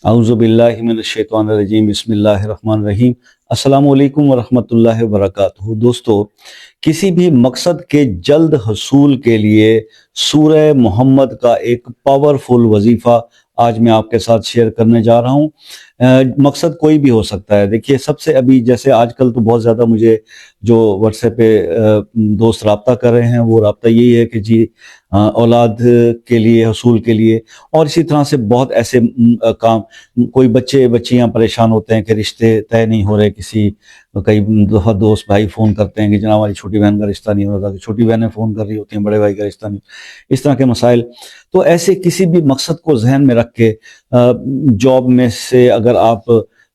औज़ुबिल्लाहि मिनश्शैतानिर्रजीम बिस्मिल्लाहिर्रहमानिर्रहीम। अस्सलामु अलैकुम वरहमतुल्लाहि वबरकातुहू। दोस्तों, किसी भी मकसद के जल्द हसूल के लिए सूरह मोहम्मद का एक पावरफुल वजीफ़ा आज मैं आपके साथ शेयर करने जा रहा हूँ। मकसद कोई भी हो सकता है। देखिए, सबसे अभी जैसे आजकल तो बहुत ज़्यादा मुझे जो व्हाट्सएप पे दोस्त राब्ता कर रहे हैं, वो राब्ता यही है कि जी औलाद के लिए, हसूल के लिए, और इसी तरह से बहुत ऐसे काम। कोई बच्चे बच्चियां परेशान होते हैं कि रिश्ते तय नहीं हो रहे किसी। कई दफ़ा दोस्त भाई फ़ोन करते हैं कि जनाब हमारी छोटी बहन का रिश्ता नहीं हो रहा, कि छोटी बहनें फ़ोन कर रही होती हैं बड़े भाई का रिश्ता नहीं, इस तरह के मसाइल। तो ऐसे किसी भी मकसद को जहन में रख के जॉब में से अगर आप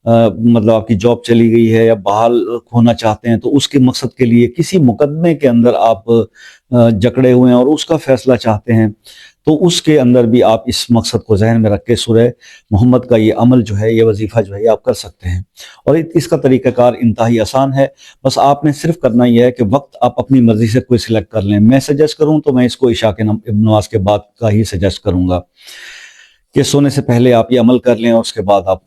मतलब आपकी जॉब चली गई है या बहाल होना चाहते हैं, तो उसके मकसद के लिए किसी मुकदमे के अंदर आप जकड़े हुए हैं और उसका फैसला चाहते हैं, तो उसके अंदर भी आप इस मकसद को जहन में रख के सूरह मोहम्मद का ये अमल जो है, ये वजीफ़ा जो है, ये आप कर सकते हैं। और इसका तरीक़ाकार इंतहाई आसान है। बस आपने सिर्फ करना यह है कि वक्त आप अपनी मर्ज़ी से कोई सिलेक्ट कर लें। मैं सजेस्ट करूँ तो मैं इसको इशा के नमाज के बाद का ही सजेस्ट करूँगा कि सोने से पहले आप ये अमल कर लें, और उसके बाद आप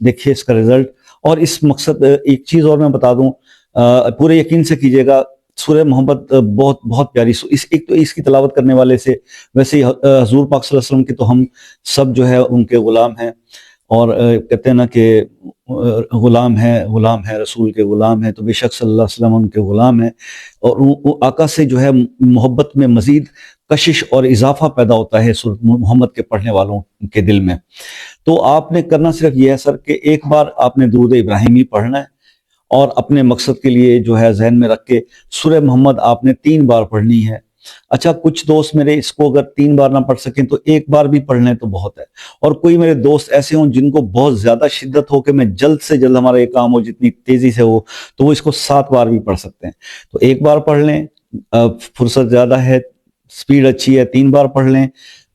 देखिए इसका रिजल्ट। और इस मकसद एक चीज़ और मैं बता दूं, पूरे यकीन से कीजिएगा, सूरह मोहम्मद बहुत बहुत प्यारी इस एक तो इसकी तिलावत करने वाले से, वैसे ही हजूर पाक सल्लल्लाहु अलैहि वसल्लम के तो हम सब जो है उनके गुलाम हैं। और कहते हैं ना कि गुलाम है, रसूल के गुलाम है, तो बेशक सल्लल्लाहु अलैहि वसल्लम उनके गुलाम हैं। और वो आका से जो है मोहब्बत में मज़ीद कशिश और इजाफा पैदा होता है सूरत मोहम्मद के पढ़ने वालों के दिल में। तो आपने करना सिर्फ ये है सर कि एक बार आपने दुरूद इब्राहिमी पढ़ना है, और अपने मकसद के लिए जो है जहन में रख के सूरह मोहम्मद आपने 3 बार पढ़नी है। अच्छा, कुछ दोस्त मेरे इसको अगर 3 बार ना पढ़ सकें तो 1 बार भी पढ़ लें तो बहुत है। और कोई मेरे दोस्त ऐसे हों जिनको बहुत ज़्यादा शिद्दत हो कि मैं जल्द से जल्द हमारा ये काम हो, जितनी तेज़ी से हो, तो वो इसको 7 बार भी पढ़ सकते हैं। तो 1 बार पढ़ लें, फुर्सत ज़्यादा है, स्पीड अच्छी है, 3 बार पढ़ लें।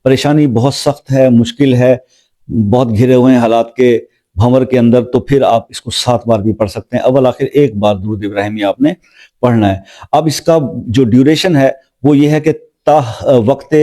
परेशानी बहुत सख्त है, मुश्किल है, बहुत घिरे हुए हैं हालात के भंवर के अंदर, तो फिर आप इसको 7 बार भी पढ़ सकते हैं। अव्वल आखिर 1 बार दुरूद इब्राहिमी आपने पढ़ना है। अब इसका जो ड्यूरेशन है वो ये है कि वक्त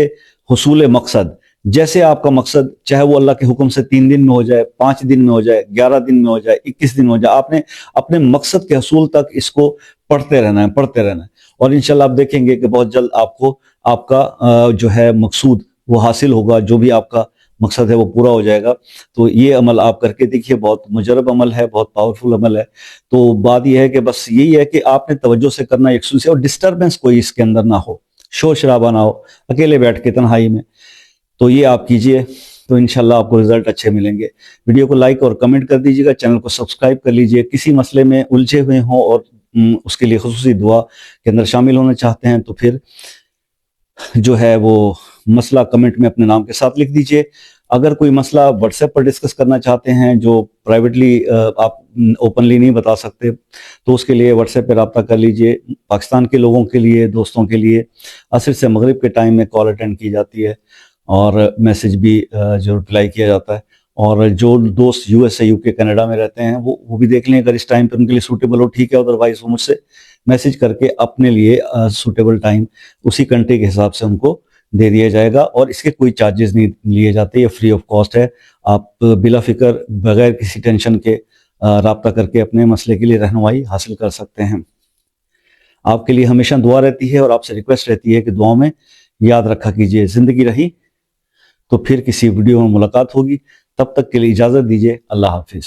हुसूल मकसद, जैसे आपका मकसद चाहे वो अल्लाह के हुक्म से 3 दिन में हो जाए, 5 दिन में हो जाए, 11 दिन में हो जाए, 21 दिन में हो जाए, आपने अपने मकसद के हसूल तक इसको पढ़ते रहना है, पढ़ते रहना है। और इंशाल्लाह आप देखेंगे कि बहुत जल्द आपको आपका जो है मकसूद वो हासिल होगा, जो भी आपका मकसद है वो पूरा हो जाएगा। तो ये अमल आप करके देखिए, बहुत मुजरब अमल है, बहुत पावरफुल अमल है। तो बात यह है कि बस यही है कि आपने तवज्जो से करना, यकसुई से, और डिस्टर्बेंस कोई इसके अंदर ना हो, शोर शराबा ना हो, अकेले बैठ के तन्हाई में। तो ये आप कीजिए, तो इंशाल्लाह आपको रिजल्ट अच्छे मिलेंगे। वीडियो को लाइक और कमेंट कर दीजिएगा, चैनल को सब्सक्राइब कर लीजिए। किसी मसले में उलझे हुए हों और उसके लिए खुसूसी दुआ के अंदर शामिल होना चाहते हैं, तो फिर जो है वो मसला कमेंट में अपने नाम के साथ लिख दीजिए। अगर कोई मसला व्हाट्सएप पर डिस्कस करना चाहते हैं जो प्राइवेटली आप ओपनली नहीं बता सकते, तो उसके लिए व्हाट्सएप पे रब्ता कर लीजिए। पाकिस्तान के लोगों के लिए, दोस्तों के लिए असर से मगरिब के टाइम में कॉल अटेंड की जाती है, और मैसेज भी जो रिप्लाई किया जाता है। और जो दोस्त यूएसए, यूके, कनाडा में रहते हैं, वो भी देख लें अगर इस टाइम पर उनके लिए सूटेबल हो, ठीक है। अदरवाइज वो मुझसे मैसेज करके अपने लिए सूटेबल टाइम उसी कंट्री के हिसाब से उनको दे दिया जाएगा। और इसके कोई चार्जेस नहीं लिए जाते, ये फ्री ऑफ कॉस्ट है। आप बिला फिक्र, बगैर किसी टेंशन के राब्ता करके अपने मसले के लिए रहनुमाई हासिल कर सकते हैं। आपके लिए हमेशा दुआ रहती है और आपसे रिक्वेस्ट रहती है कि दुआओं में याद रखा कीजिए। ज़िंदगी रही तो फिर किसी वीडियो में मुलाकात होगी। तब तक के लिए इजाज़त दीजिए। अल्लाह हाफिज़।